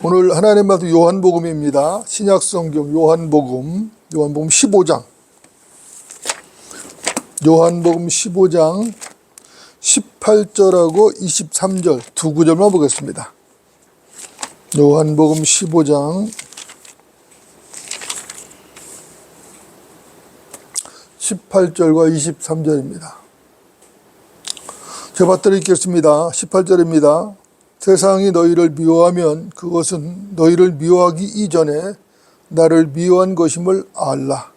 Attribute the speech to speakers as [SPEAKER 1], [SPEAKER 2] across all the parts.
[SPEAKER 1] 오늘 하나님 말씀 요한복음입니다. 신약성경 요한복음 15장. 요한복음 15장 18절하고 23절 두 구절만 보겠습니다. 요한복음 15장 18절과 23절입니다. 제가 받들어 읽겠습니다. 18절입니다. 세상이 너희를 미워하면 그것은 너희를 미워하기 이전에 나를 미워한 것임을 알라.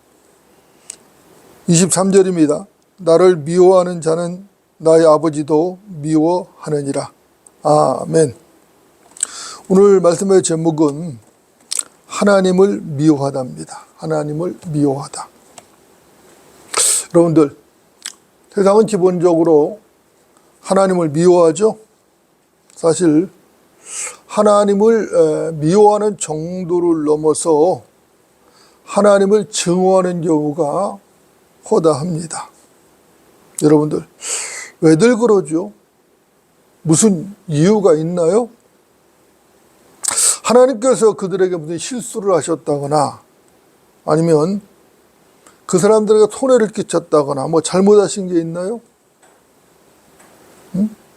[SPEAKER 1] 23절입니다. 나를 미워하는 자는 나의 아버지도 미워하느니라. 아멘. 오늘 말씀의 제목은 하나님을 미워하다입니다. 하나님을 미워하다. 여러분들, 세상은 기본적으로 하나님을 미워하죠. 사실 하나님을 미워하는 정도를 넘어서 하나님을 증오하는 경우가 허다합니다. 여러분들, 왜들 그러죠? 무슨 이유가 있나요? 하나님께서 그들에게 무슨 실수를 하셨다거나 아니면 그 사람들에게 손해를 끼쳤다거나 뭐 잘못하신 게 있나요?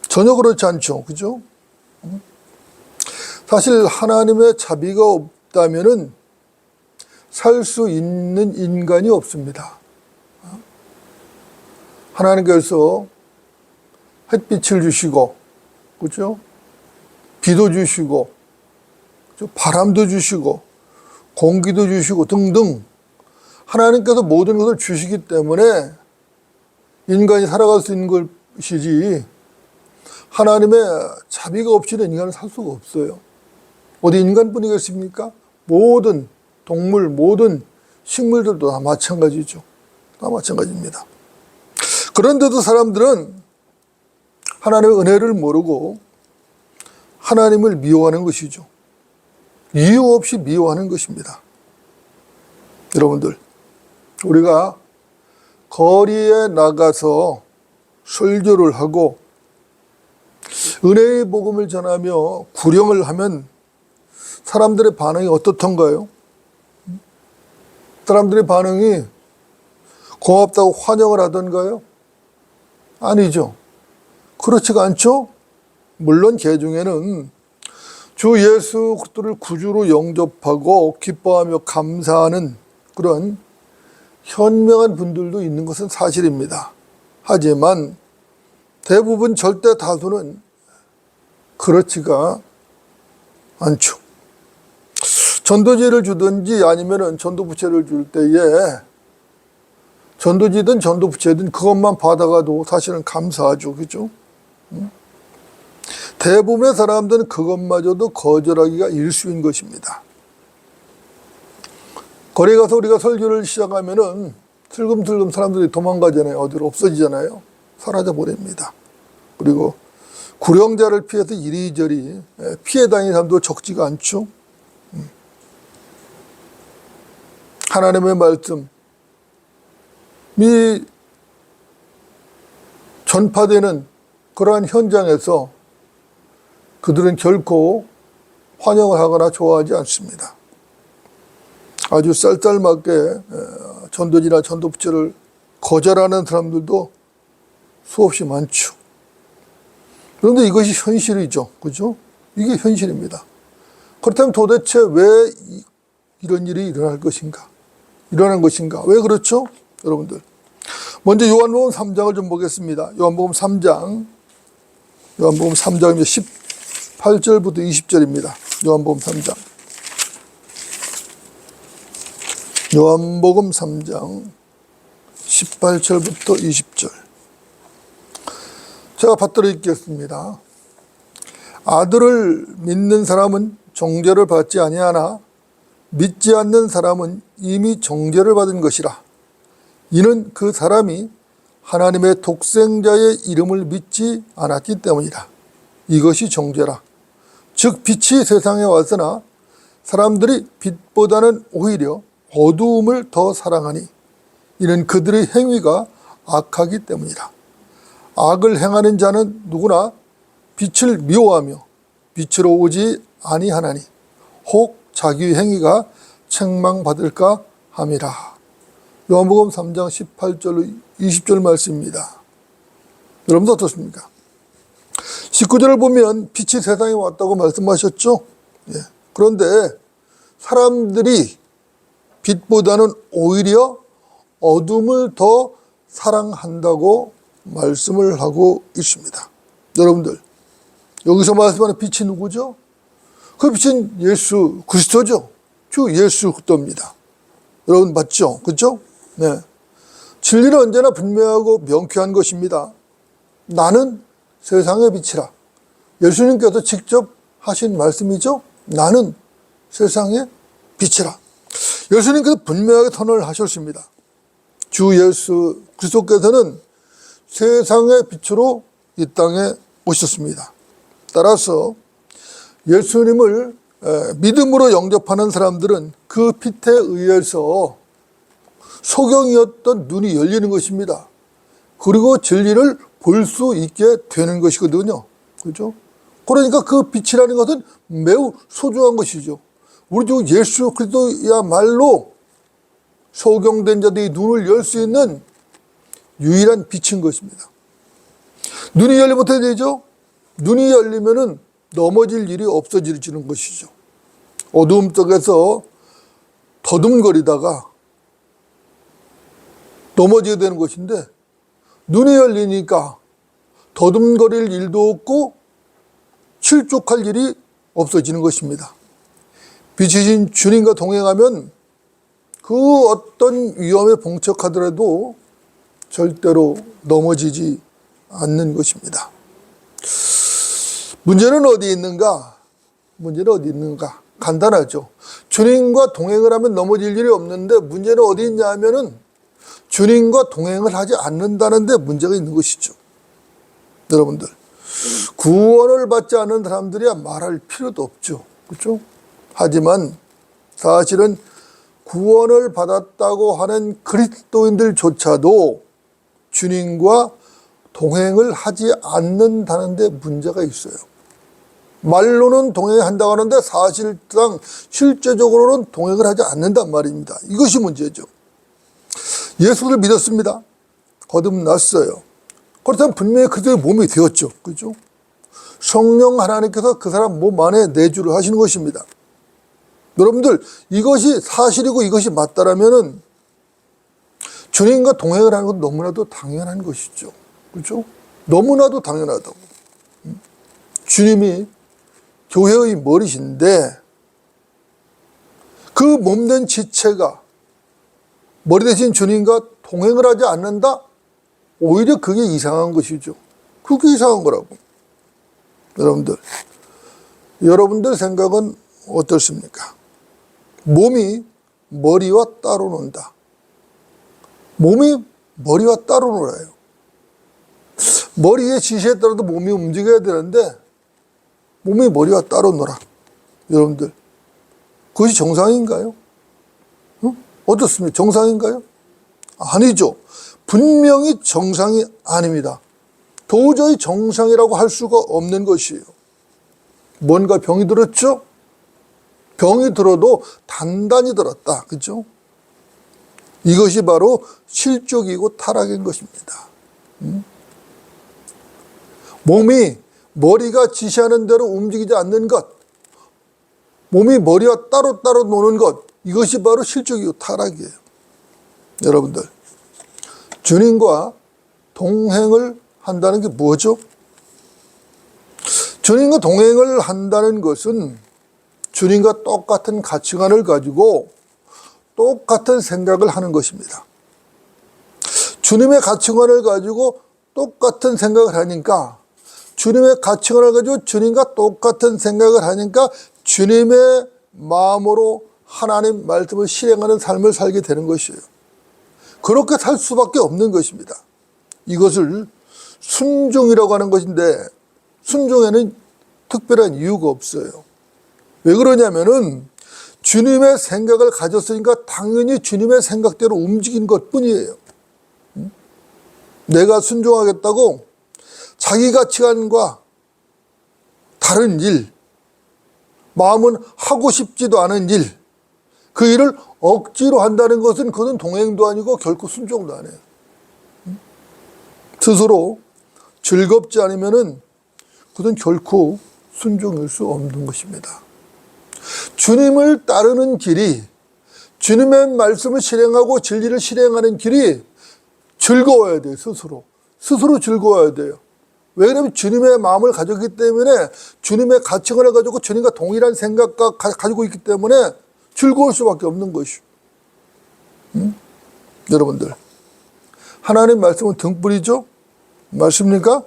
[SPEAKER 1] 전혀 그렇지 않죠. 그죠? 사실 하나님의 자비가 없다면은 살 수 있는 인간이 없습니다. 하나님께서 햇빛을 주시고, 그죠? 비도 주시고, 바람도 주시고, 공기도 주시고 등등 하나님께서 모든 것을 주시기 때문에 인간이 살아갈 수 있는 것이지 하나님의 자비가 없이는 인간은 살 수가 없어요. 어디 인간뿐이겠습니까? 모든 동물, 모든 식물들도 다 마찬가지죠. 다 마찬가지입니다. 그런데도 사람들은 하나님의 은혜를 모르고 하나님을 미워하는 것이죠. 이유 없이 미워하는 것입니다. 여러분들, 우리가 거리에 나가서 설교를 하고 은혜의 복음을 전하며 구령을 하면 사람들의 반응이 어떻던가요? 사람들의 반응이 고맙다고 환영을 하던가요? 아니죠. 그렇지가 않죠. 물론 개 중에는 주 예수 그리스도를 구주로 영접하고 기뻐하며 감사하는 그런 현명한 분들도 있는 것은 사실입니다. 하지만 대부분 절대 다수는 그렇지가 않죠. 전도지를 주든지 아니면 전도부채를 줄 때에 전도지든 전도부채든 그것만 받아가도 사실은 감사하죠. 그죠? 대부분의 사람들은 그것마저도 거절하기가 일수인 것입니다. 거리에 가서 우리가 설교를 시작하면은 슬금슬금 사람들이 도망가잖아요. 어디로 없어지잖아요. 사라져 버립니다. 그리고 구령자를 피해서 이리저리 피해 다니는 사람도 적지가 않죠. 하나님의 말씀이 전파되는 그러한 현장에서 그들은 결코 환영을 하거나 좋아하지 않습니다. 아주 쌀쌀맞게 전도지나 전도부채를 거절하는 사람들도 수없이 많죠. 그런데 이것이 현실이죠. 그죠? 이게 현실입니다. 그렇다면 도대체 왜 이런 일이 일어난 것인가? 왜 그렇죠? 여러분들. 먼저 요한복음 3장을 좀 보겠습니다. 요한복음 3장 18절부터 20절입니다. 요한복음 3장. 요한복음 3장 18절부터 20절. 제가 받들어 읽겠습니다. 아들을 믿는 사람은 정죄를 받지 아니하나 믿지 않는 사람은 이미 정죄를 받은 것이라. 이는 그 사람이 하나님의 독생자의 이름을 믿지 않았기 때문이라. 이것이 정죄라. 즉 빛이 세상에 왔으나 사람들이 빛보다는 오히려 어두움을 더 사랑하니 이는 그들의 행위가 악하기 때문이라. 악을 행하는 자는 누구나 빛을 미워하며 빛으로 오지 아니하나니 혹 자기 행위가 책망받을까 함이라. 요한복음 3장 18절 20절 말씀입니다. 여러분도 어떻습니까? 19절을 보면 빛이 세상에 왔다고 말씀하셨죠. 예. 그런데 사람들이 빛보다는 오히려 어둠을 더 사랑한다고 말씀을 하고 있습니다. 여러분들, 여기서 말씀하는 빛이 누구죠? 그 빛은 예수 그리스도죠. 주 예수 그리스도입니다. 여러분 맞죠? 그렇죠? 네. 진리는 언제나 분명하고 명쾌한 것입니다. 나는 세상의 빛이라. 예수님께서 직접 하신 말씀이죠. 나는 세상의 빛이라. 예수님께서 분명하게 선언을 하셨습니다. 주 예수 그리스도께서는 세상의 빛으로 이 땅에 오셨습니다. 따라서 예수님을 믿음으로 영접하는 사람들은 그 빛에 의해서 소경이었던 눈이 열리는 것입니다. 그리고 진리를 볼 수 있게 되는 것이거든요. 그렇죠? 그러니까 그 빛이라는 것은 매우 소중한 것이죠. 우리 주 예수 그리스도야말로 소경된 자들이 눈을 열 수 있는 유일한 빛인 것입니다. 눈이 열리면 어떻게 되죠? 눈이 열리면은 넘어질 일이 없어지는 것이죠. 어두움 속에서 더듬거리다가 넘어지게 되는 것인데, 눈이 열리니까 더듬거릴 일도 없고 실족할 일이 없어지는 것입니다. 빛이신 주님과 동행하면 그 어떤 위험에 봉착하더라도 절대로 넘어지지 않는 것입니다. 문제는 어디 있는가? 문제는 어디 있는가? 간단하죠. 주님과 동행을 하면 넘어질 일이 없는데 문제는 어디 있냐 하면은 주님과 동행을 하지 않는다는 데 문제가 있는 것이죠. 여러분들, 구원을 받지 않은 사람들이야 말할 필요도 없죠. 그렇죠? 하지만 사실은 구원을 받았다고 하는 그리스도인들조차도 주님과 동행을 하지 않는다는 데 문제가 있어요. 말로는 동행한다고 하는데 사실상 실제적으로는 동행을 하지 않는단 말입니다. 이것이 문제죠. 예수를 믿었습니다. 거듭났어요. 그렇다면 분명히 그들의 몸이 되었죠. 그렇죠? 성령 하나님께서 그 사람 몸 안에 내주를 하시는 것입니다. 여러분들, 이것이 사실이고 이것이 맞다라면은 주님과 동행을 하는 건 너무나도 당연한 것이죠. 그렇죠? 너무나도 당연하다고. 주님이 교회의 머리신데 그 몸된 지체가 머리 대신 주님과 동행을 하지 않는다? 오히려 그게 이상한 것이죠. 그게 이상한 거라고. 여러분들 생각은 어떻습니까? 몸이 머리와 따로 논다. 몸이 머리와 따로 놀아요. 머리의 지시에 따라서 몸이 움직여야 되는데 몸이 머리와 따로 놀아. 여러분들, 그것이 정상인가요? 어떻습니까? 정상인가요? 아니죠. 분명히 정상이 아닙니다. 도저히 정상이라고 할 수가 없는 것이에요. 뭔가 병이 들었죠? 병이 들어도 단단히 들었다. 그렇죠? 이것이 바로 실족이고 타락인 것입니다. 몸이 머리가 지시하는 대로 움직이지 않는 것, 몸이 머리와 따로따로 노는 것, 이것이 바로 실족이고 타락이에요. 여러분들, 주님과 동행을 한다는 게 뭐죠? 주님과 동행을 한다는 것은 주님과 똑같은 가치관을 가지고 똑같은 생각을 하는 것입니다. 주님의 가치관을 가지고 똑같은 생각을 하니까, 주님의 가치관을 가지고 주님과 똑같은 생각을 하니까 주님의 마음으로 하나님 말씀을 실행하는 삶을 살게 되는 것이에요. 그렇게 살 수밖에 없는 것입니다. 이것을 순종이라고 하는 것인데, 순종에는 특별한 이유가 없어요. 왜 그러냐면은 주님의 생각을 가졌으니까 당연히 주님의 생각대로 움직인 것 뿐이에요. 내가 순종하겠다고 자기 가치관과 다른 일, 마음은 하고 싶지도 않은 일, 그 일을 억지로 한다는 것은 그것은 동행도 아니고 결코 순종도 아니에요. 스스로 즐겁지 않으면은 그것은 결코 순종일 수 없는 것입니다. 주님을 따르는 길이, 주님의 말씀을 실행하고 진리를 실행하는 길이 즐거워야 돼요. 스스로 즐거워야 돼요. 왜냐하면 주님의 마음을 가졌기 때문에, 주님의 가치관을 가지고 주님과 동일한 생각과 가지고 있기 때문에 즐거울 수밖에 없는 것이죠. 여러분들, 하나님 말씀은 등불이죠? 맞습니까?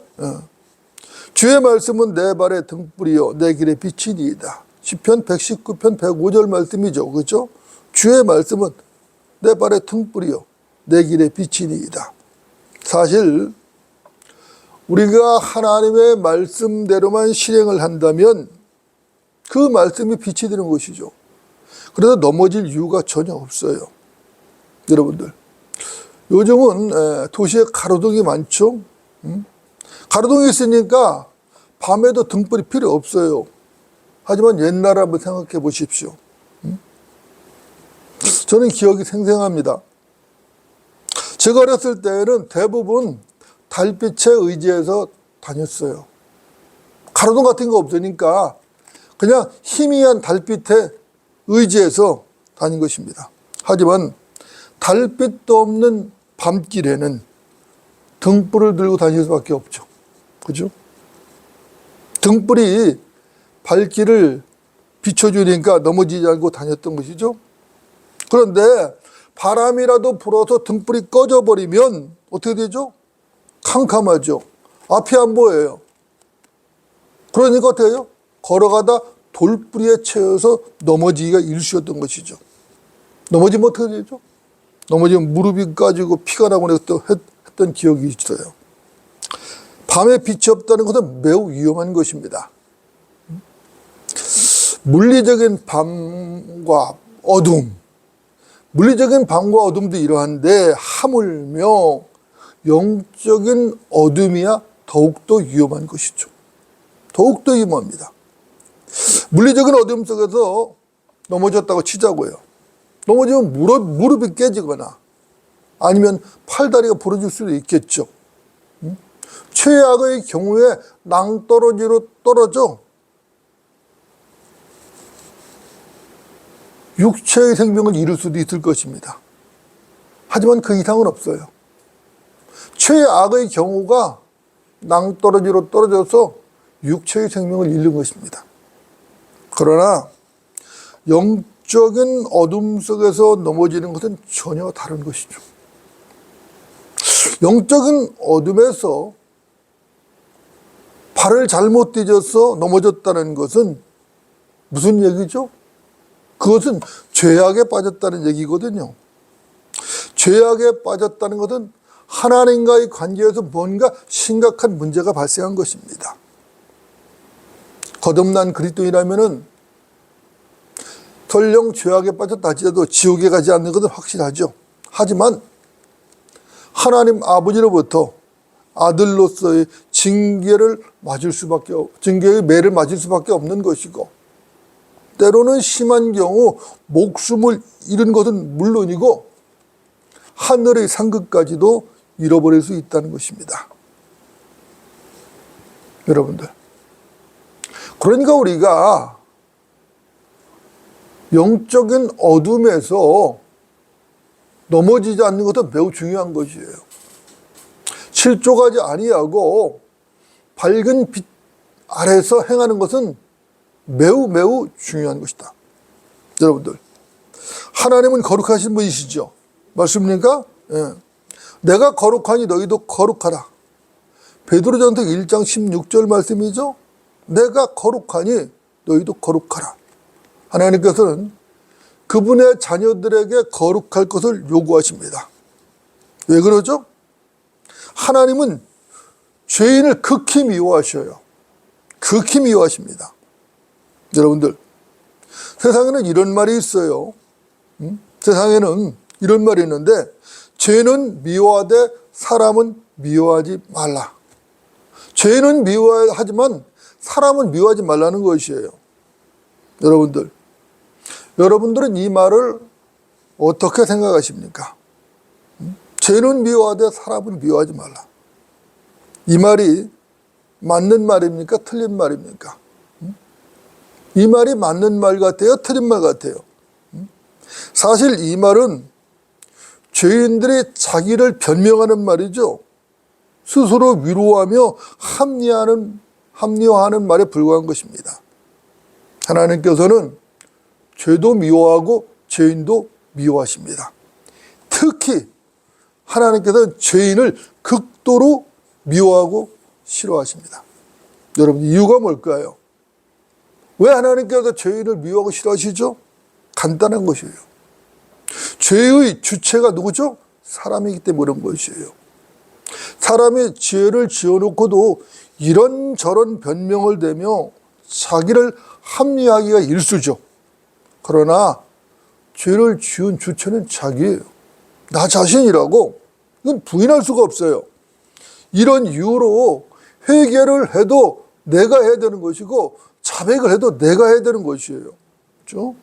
[SPEAKER 1] 주의 말씀은 내 발의 등불이요 내 길의 빛이니이다. 시편 119편 105절 말씀이죠. 그렇죠? 주의 말씀은 내 발의 등불이요 내 길의 빛이니이다. 사실 우리가 하나님의 말씀대로만 실행을 한다면 그 말씀이 빛이 되는 것이죠. 그래서 넘어질 이유가 전혀 없어요. 여러분들, 요즘은 도시에 가로등이 많죠. 가로등이 있으니까 밤에도 등불이 필요 없어요. 하지만 옛날을 한번 생각해 보십시오. 저는 기억이 생생합니다. 제가 어렸을 때는 대부분 달빛에 의지해서 다녔어요. 가로등 같은 거 없으니까 그냥 희미한 달빛에 의지해서 다닌 것입니다. 하지만 달빛도 없는 밤길에는 등불을 들고 다닐 수밖에 없죠. 그죠? 등불이 발길을 비춰주니까 넘어지지 않고 다녔던 것이죠. 그런데 바람이라도 불어서 등불이 꺼져버리면 어떻게 되죠? 캄캄하죠. 앞이 안 보여요. 그러니까 어떻게 해요? 걸어가다 돌뿌리에 채여서 넘어지기가 일쑤였던 것이죠. 넘어지면 어떻게 되죠? 넘어지면 무릎이 까지고 피가 나고 했던 기억이 있어요. 밤에 빛이 없다는 것은 매우 위험한 것입니다. 물리적인 밤과 어둠, 물리적인 밤과 어둠도 이러한데 하물며 영적인 어둠이야 더욱더 위험한 것이죠. 더욱더 위험합니다. 물리적인 어둠 속에서 넘어졌다고 치자고요. 넘어지면 무릎이 깨지거나 아니면 팔다리가 부러질 수도 있겠죠. 최악의 경우에 낭떠러지로 떨어져 육체의 생명을 잃을 수도 있을 것입니다. 하지만 그 이상은 없어요. 최악의 경우가 낭떠러지로 떨어져서 육체의 생명을 잃는 것입니다. 그러나 영적인 어둠 속에서 넘어지는 것은 전혀 다른 것이죠. 영적인 어둠에서 발을 잘못 디뎌서 넘어졌다는 것은 무슨 얘기죠? 그것은 죄악에 빠졌다는 얘기거든요. 죄악에 빠졌다는 것은 하나님과의 관계에서 뭔가 심각한 문제가 발생한 것입니다. 거듭난 그리스도인이라면은 설령 죄악에 빠졌다 할지라도 지옥에 가지 않는 것은 확실하죠. 하지만 하나님 아버지로부터 아들로서의 징계의 매를 맞을 수밖에 없는 것이고, 때로는 심한 경우 목숨을 잃은 것은 물론이고 하늘의 상급까지도 잃어버릴 수 있다는 것입니다. 여러분들, 그러니까 우리가 영적인 어둠에서 넘어지지 않는 것은 매우 중요한 것이에요. 실족하지 아니하고 밝은 빛 아래서 행하는 것은 매우 중요한 것이다. 여러분들, 하나님은 거룩하신 분이시죠. 맞습니까? 예. 내가 거룩하니 너희도 거룩하라. 베드로전서 1장 16절 말씀이죠. 내가 거룩하니 너희도 거룩하라. 하나님께서는 그분의 자녀들에게 거룩할 것을 요구하십니다. 왜 그러죠? 하나님은 죄인을 극히 미워하셔요. 극히 미워하십니다. 여러분들, 세상에는 이런 말이 있어요. 세상에는 이런 말이 있는데, 죄는 미워하되 사람은 미워하지 말라. 죄는 미워하지만 사람은 미워하지 말라는 것이에요. 여러분들은 이 말을 어떻게 생각하십니까? 죄는 미워하되 사람은 미워하지 말라. 이 말이 맞는 말입니까? 틀린 말입니까? 이 말이 맞는 말 같아요? 틀린 말 같아요? 사실 이 말은 죄인들이 자기를 변명하는 말이죠. 스스로 위로하며 합리화하는 말에 불과한 것입니다. 하나님께서는 죄도 미워하고 죄인도 미워하십니다. 특히 하나님께서는 죄인을 극도로 미워하고 싫어하십니다. 여러분, 이유가 뭘까요? 왜 하나님께서 죄인을 미워하고 싫어하시죠? 간단한 것이에요. 죄의 주체가 누구죠? 사람이기 때문에 그런 것이에요. 사람이 죄를 지어놓고도 이런저런 변명을 대며 자기를 합리화하기가 일쑤죠. 그러나 죄를 지은 주체는 자기예요. 나 자신이라고. 이건 부인할 수가 없어요. 이런 이유로 회개를 해도 내가 해야 되는 것이고 자백을 해도 내가 해야 되는 것이에요. 그렇죠?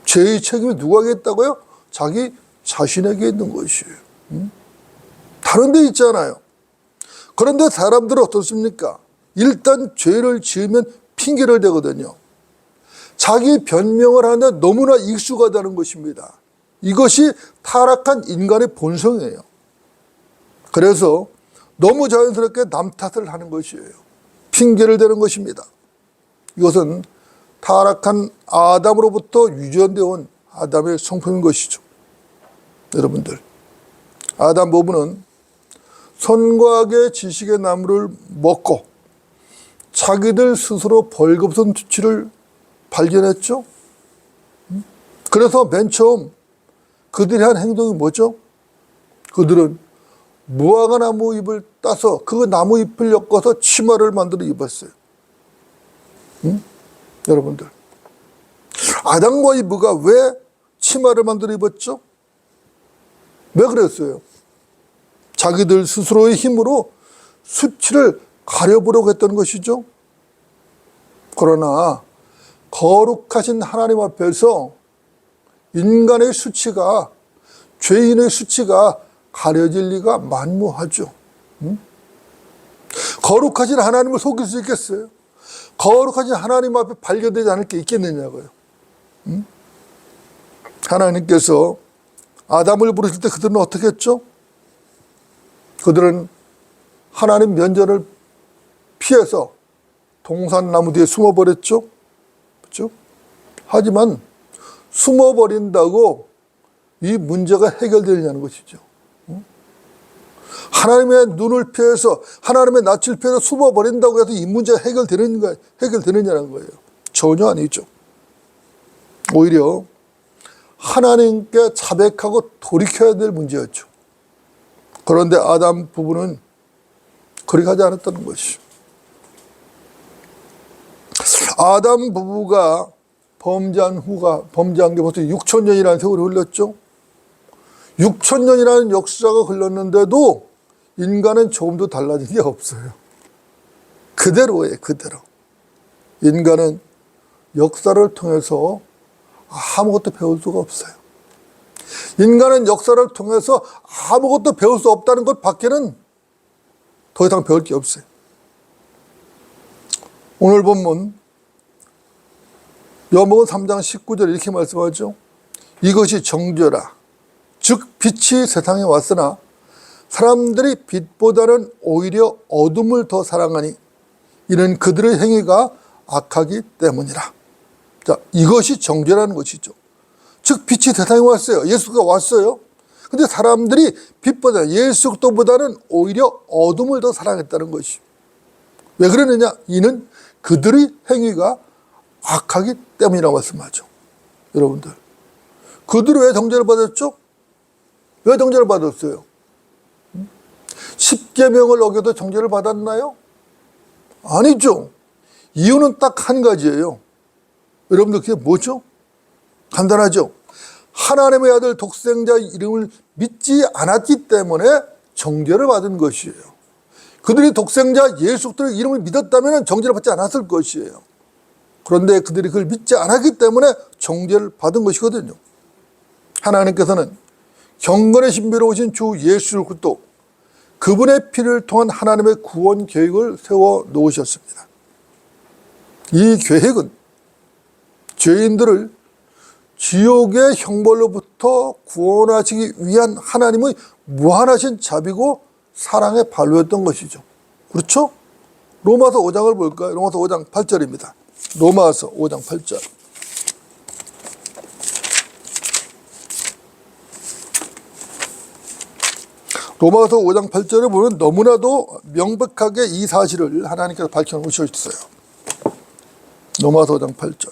[SPEAKER 1] 죄의 책임이 누가 하겠다고요? 자기 자신에게 있는 것이에요. 다른 데 있잖아요. 그런데 사람들은 어떻습니까? 일단 죄를 지으면 핑계를 대거든요. 자기 변명을 하는데 너무나 익숙하다는 것입니다. 이것이 타락한 인간의 본성이에요. 그래서 너무 자연스럽게 남 탓을 하는 것이에요. 핑계를 대는 것입니다. 이것은 타락한 아담으로부터 유전되어 온 아담의 성품인 것이죠. 여러분들, 아담 부부는 선과 악의 지식의 나무를 먹고 자기들 스스로 벌거벗은 수치를 발견했죠. 그래서 맨 처음 그들이 한 행동이 뭐죠? 그들은 무화과 나무 잎을 따서 그 나무 잎을 엮어서 치마를 만들어 입었어요. 여러분들, 아담과 이브가 왜 치마를 만들어 입었죠? 왜 그랬어요? 자기들 스스로의 힘으로 수치를 가려보려고 했던 것이죠. 그러나 거룩하신 하나님 앞에서 인간의 수치가, 죄인의 수치가 가려질 리가 만무하죠. 거룩하신 하나님을 속일 수 있겠어요? 거룩하신 하나님 앞에 발견되지 않을 게 있겠느냐고요. 하나님께서 아담을 부르실 때 그들은 어떻게 했죠? 그들은 하나님 면전을 피해서 동산나무 뒤에 숨어버렸죠. 그렇죠? 하지만 숨어버린다고 이 문제가 해결되느냐는 것이죠. 하나님의 눈을 피해서, 하나님의 낯을 피해서 숨어버린다고 해서 이 문제가 해결되느냐는 거예요. 전혀 아니죠. 오히려 하나님께 자백하고 돌이켜야 될 문제였죠. 그런데 아담 부부는 그렇게 하지 않았다는 것이죠. 아담 부부가 범죄한 게 벌써 6,000년이라는 세월이 흘렀죠. 6,000년이라는 역사가 흘렀는데도 인간은 조금도 달라진 게 없어요. 그대로예요, 그대로. 인간은 역사를 통해서 아무것도 배울 수가 없어요. 인간은 역사를 통해서 아무것도 배울 수 없다는 것 밖에는 더 이상 배울 게 없어요. 오늘 본문 요한복음 3장 19절 이렇게 말씀하죠. 이것이 정죄라. 즉 빛이 세상에 왔으나 사람들이 빛보다는 오히려 어둠을 더 사랑하니 이는 그들의 행위가 악하기 때문이라. 자, 이것이 정죄라는 것이죠. 즉 빛이 세상에 왔어요. 예수가 왔어요. 근데 사람들이 빛보다, 예수 그리스도보다는 오히려 어둠을 더 사랑했다는 것이. 왜 그러느냐? 이는 그들의 행위가 악하기 때문이라고 말씀하죠. 여러분들, 그들이 왜 정죄를 받았죠? 왜 정죄를 받았어요? 10계명을 어겨도 정죄를 받았나요? 아니죠. 이유는 딱 한 가지예요. 여러분들, 그게 뭐죠? 간단하죠. 하나님의 아들 독생자의 이름을 믿지 않았기 때문에 정죄를 받은 것이에요. 그들이 독생자 예수 그리스도의 이름을 믿었다면 정죄를 받지 않았을 것이에요. 그런데 그들이 그걸 믿지 않았기 때문에 정죄를 받은 것이거든요. 하나님께서는 경건의 신비로 오신 주 예수 그리스도, 그분의 피를 통한 하나님의 구원 계획을 세워 놓으셨습니다. 이 계획은 죄인들을 지옥의 형벌로부터 구원하시기 위한 하나님의 무한하신 자비고 사랑의 발로였던 것이죠. 그렇죠? 로마서 5장을 볼까요? 로마서 5장 8절입니다. 로마서 5장 8절. 로마서 5장 8절에 보면 너무나도 명백하게 이 사실을 하나님께서 밝혀놓으셨어요. 로마서 5장 8절.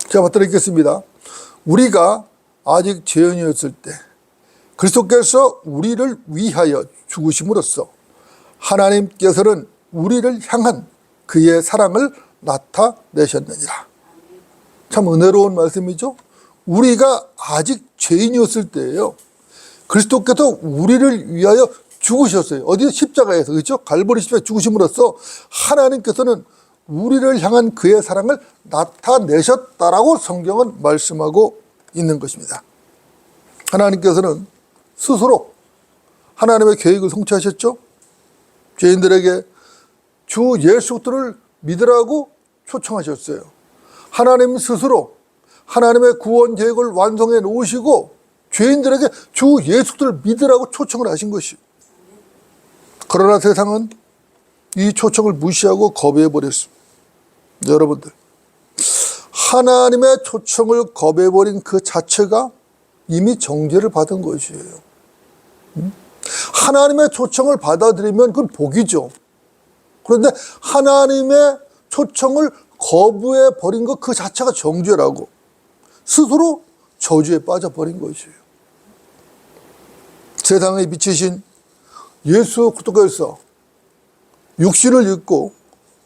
[SPEAKER 1] 제가 받들겠습니다. 우리가 아직 죄인이었을 때 그리스도께서 우리를 위하여 죽으심으로써 하나님께서는 우리를 향한 그의 사랑을 나타내셨느니라. 참 은혜로운 말씀이죠. 우리가 아직 죄인이었을 때예요. 그리스도께서 우리를 위하여 죽으셨어요. 어디? 십자가에서. 그렇죠? 갈보리 십자가에 죽으심으로써 하나님께서는 우리를 향한 그의 사랑을 나타내셨다라고 성경은 말씀하고 있는 것입니다. 하나님께서는 스스로 하나님의 계획을 성취하셨죠. 죄인들에게 주 예수 그리스도를 믿으라고 초청하셨어요. 하나님 스스로 하나님의 구원 계획을 완성해 놓으시고 죄인들에게 주 예수 그리스도를 믿으라고 초청을 하신 것이. 그러나 세상은 이 초청을 무시하고 거부해 버렸습니다. 여러분들, 하나님의 초청을 거부해 버린 그 자체가 이미 정죄를 받은 것이에요. 하나님의 초청을 받아들이면 그건 복이죠. 그런데 하나님의 초청을 거부해 버린 것 그 자체가 정죄라고 스스로 저주에 빠져버린 것이에요. 세상에 미치신 예수 그리스도께서 육신을 입고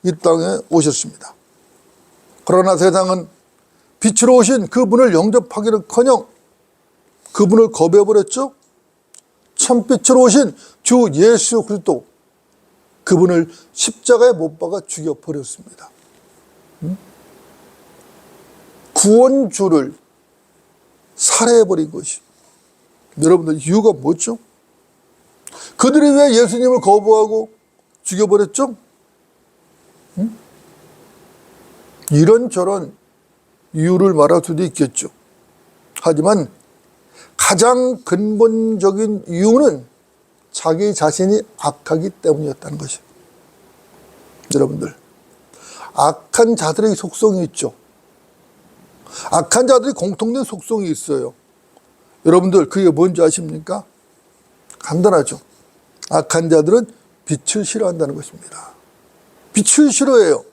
[SPEAKER 1] 이 땅에 오셨습니다. 그러나 세상은 빛으로 오신 그분을 영접하기는커녕 그분을 거부해버렸죠. 참빛으로 오신 주 예수 그리스도, 그분을 십자가에 못 박아 죽여버렸습니다. 구원주를 살해해버린 것이. 여러분들, 이유가 뭐죠? 그들이 왜 예수님을 거부하고 죽여버렸죠? 이런저런 이유를 말할 수도 있겠죠. 하지만 가장 근본적인 이유는 자기 자신이 악하기 때문이었다는 것이에요. 여러분들, 악한 자들의 속성이 있죠. 악한 자들이 공통된 속성이 있어요. 여러분들, 그게 뭔지 아십니까? 간단하죠. 악한 자들은 빛을 싫어한다는 것입니다. 빛을 싫어해요.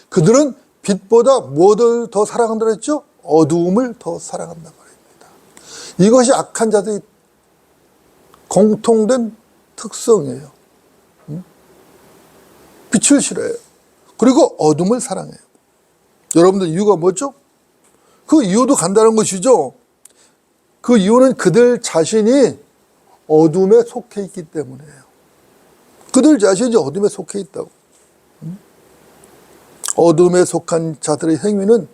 [SPEAKER 1] 그들은 빛보다 무엇을 더 사랑한다고 했죠? 어두움을 더 사랑한단 말입니다. 이것이 악한 자들의 공통된 특성이에요. 빛을 싫어해요. 그리고 어둠을 사랑해요. 여러분들, 이유가 뭐죠? 그 이유도 간단한 것이죠. 그 이유는 그들 자신이 어둠에 속해 있기 때문이에요. 그들 자신이 어둠에 속해 있다고. 어둠에 속한 자들의 행위는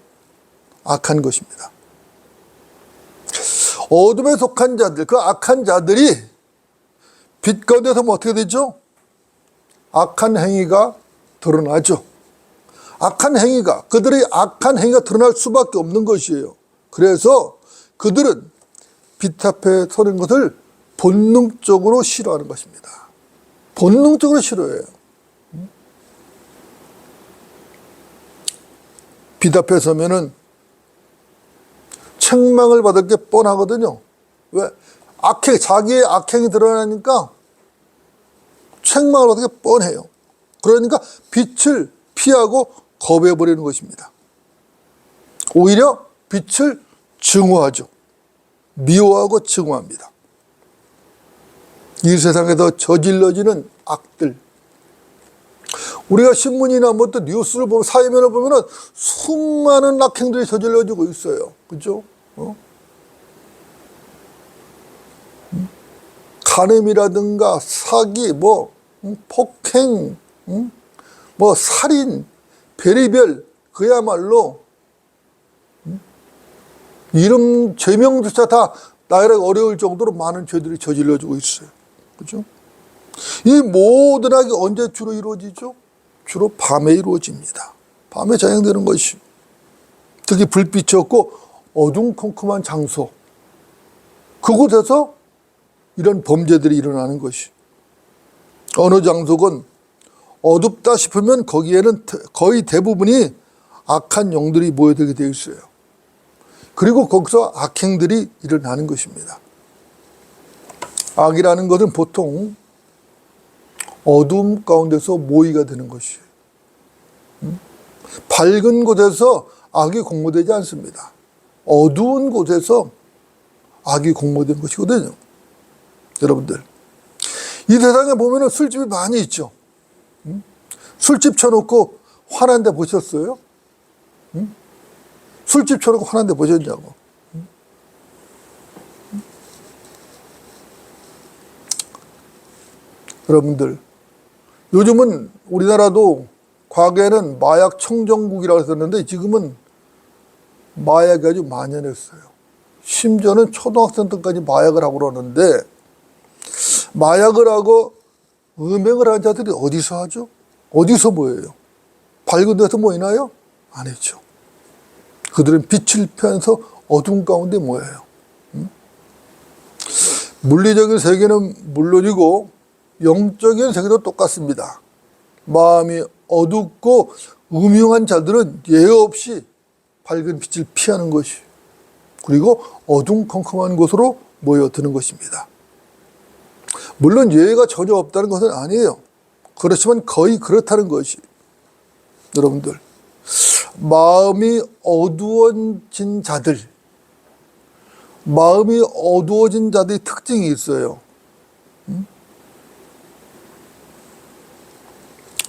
[SPEAKER 1] 악한 것입니다. 어둠에 속한 자들, 그 악한 자들이 빛 가운데서 어떻게 되죠? 악한 행위가 드러나죠. 악한 행위가, 그들의 악한 행위가 드러날 수밖에 없는 것이에요. 그래서 그들은 빛 앞에 서는 것을 본능적으로 싫어하는 것입니다. 본능적으로 싫어해요. 빛 앞에 서면은 책망을 받을 게 뻔하거든요. 왜? 자기의 악행이 드러나니까 책망을 받을 게 뻔해요. 그러니까 빛을 피하고 거부해버리는 것입니다. 오히려 빛을 증오하죠. 미워하고 증오합니다. 이 세상에서 저질러지는 악들, 우리가 신문이나 뭐 또 뉴스를 보면, 사회면을 보면은 수많은 악행들이 저질러지고 있어요. 그죠? 간음이라든가 사기, 뭐 폭행, 뭐 살인, 별의별 그야말로 이름 죄명조차 다 나열하기 어려울 정도로 많은 죄들이 저질러지고 있어요. 그죠? 이 모든 악이 언제 주로 이루어지죠? 주로 밤에 이루어집니다. 밤에 자행되는 것이. 특히 불빛이 없고 어둠컴컴한 장소. 그곳에서 이런 범죄들이 일어나는 것이. 어느 장소건 어둡다 싶으면 거기에는 거의 대부분이 악한 영들이 모여들게 되어 있어요. 그리고 거기서 악행들이 일어나는 것입니다. 악이라는 것은 보통 어둠 가운데서 모의가 되는 것이에요. 밝은 곳에서 악이 공모되지 않습니다. 어두운 곳에서 악이 공모된 것이거든요. 여러분들, 이 세상에 보면 술집이 많이 있죠. 술집 쳐놓고 화난 데 보셨어요? 술집 쳐놓고 화난 데 보셨냐고. 여러분들, 요즘은 우리나라도 과거에는 마약 청정국이라고 했었는데 지금은 마약이 아주 만연했어요. 심지어는 초등학생들까지 마약을 하고 그러는데, 마약을 하고 음행을 하는 자들이 어디서 하죠? 어디서 모여요? 밝은 데서 모이나요? 아니죠. 그들은 빛을 피하면서 어둠 가운데 모여요. 물리적인 세계는 물론이고 영적인 세계도 똑같습니다. 마음이 어둡고 음흉한 자들은 예외 없이 밝은 빛을 피하는 것이, 그리고 어둠컴컴한 곳으로 모여드는 것입니다. 물론 예외가 전혀 없다는 것은 아니에요. 그렇지만 거의 그렇다는 것이. 여러분들, 마음이 어두워진 자들, 마음이 어두워진 자들의 특징이 있어요.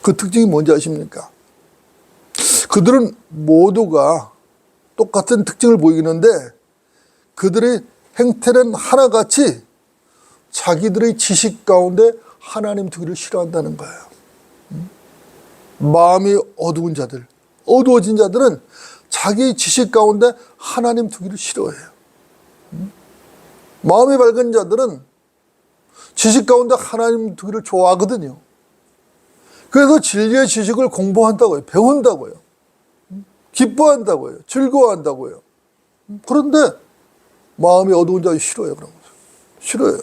[SPEAKER 1] 그 특징이 뭔지 아십니까? 그들은 모두가 똑같은 특징을 보이는데 그들의 행태는 하나같이 자기들의 지식 가운데 하나님 두기를 싫어한다는 거예요. 마음이 어두운 자들, 어두워진 자들은 자기 지식 가운데 하나님 두기를 싫어해요. 마음이 밝은 자들은 지식 가운데 하나님 두기를 좋아하거든요. 그래서 진리의 지식을 공부한다고요. 배운다고요. 기뻐한다고요. 즐거워한다고요. 그런데 마음이 어두운 자를 싫어요. 그런 거죠. 싫어요.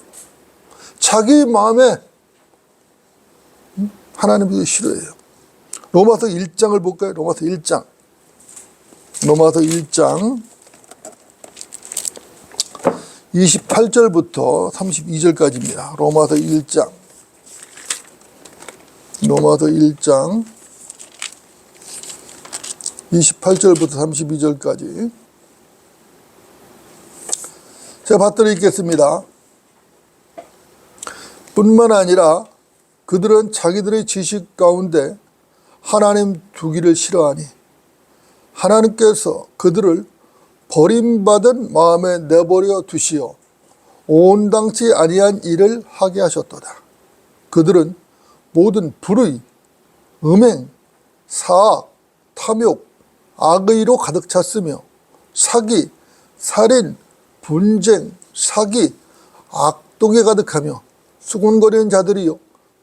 [SPEAKER 1] 자기 마음에 하나님 두기를 싫어해요. 로마서 1장을 볼까요? 로마서 1장. 로마서 1장 28절부터 32절까지입니다. 로마서 1장. 로마서 1장 28절부터 32절까지 제가 받들어 읽겠습니다. 뿐만 아니라 그들은 자기들의 지식 가운데 하나님 두기를 싫어하니 하나님께서 그들을 버림받은 마음에 내버려 두시어 온당치 아니한 일을 하게 하셨도다. 그들은 모든 불의, 음행, 사악, 탐욕, 악의로 가득 찼으며 사기, 살인, 분쟁, 사기, 악독에 가득하며 수군거리는 자들이요,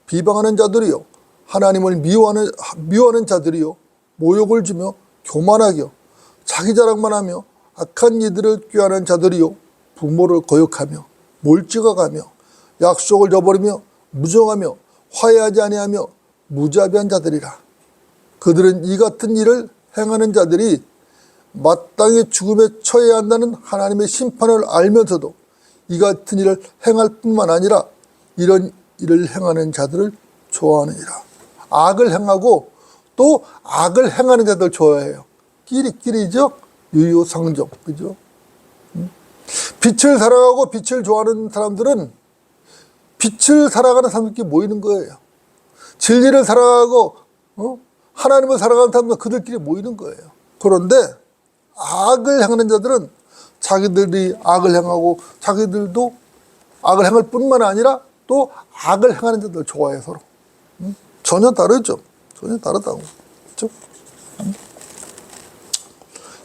[SPEAKER 1] 비방하는 자들이요, 하나님을 미워하는 자들이요, 모욕을 주며 교만하여 자기 자랑만 하며 악한 이들을 꾀하는 자들이요, 부모를 거역하며 몰찍어가며 약속을 저버리며 무정하며 화해하지 아니하며 무자비한 자들이라. 그들은 이 같은 일을 행하는 자들이 마땅히 죽음에 처해야 한다는 하나님의 심판을 알면서도 이 같은 일을 행할 뿐만 아니라 이런 일을 행하는 자들을 좋아하느니라. 악을 행하고 또 악을 행하는 자들 좋아해요. 끼리끼리죠. 유유상종. 그죠? 빛을 사랑하고 빛을 좋아하는 사람들은 빛을 사랑하는 사람들끼리 모이는 거예요. 진리를 사랑하고 하나님을 사랑하는 사람들은 그들끼리 모이는 거예요. 그런데 악을 행하는 자들은 자기들이 악을 행하고 자기들도 악을 행할 뿐만 아니라 또 악을 행하는 자들을 좋아해요. 서로. 전혀 다르죠. 전혀 다르다고. 그렇죠?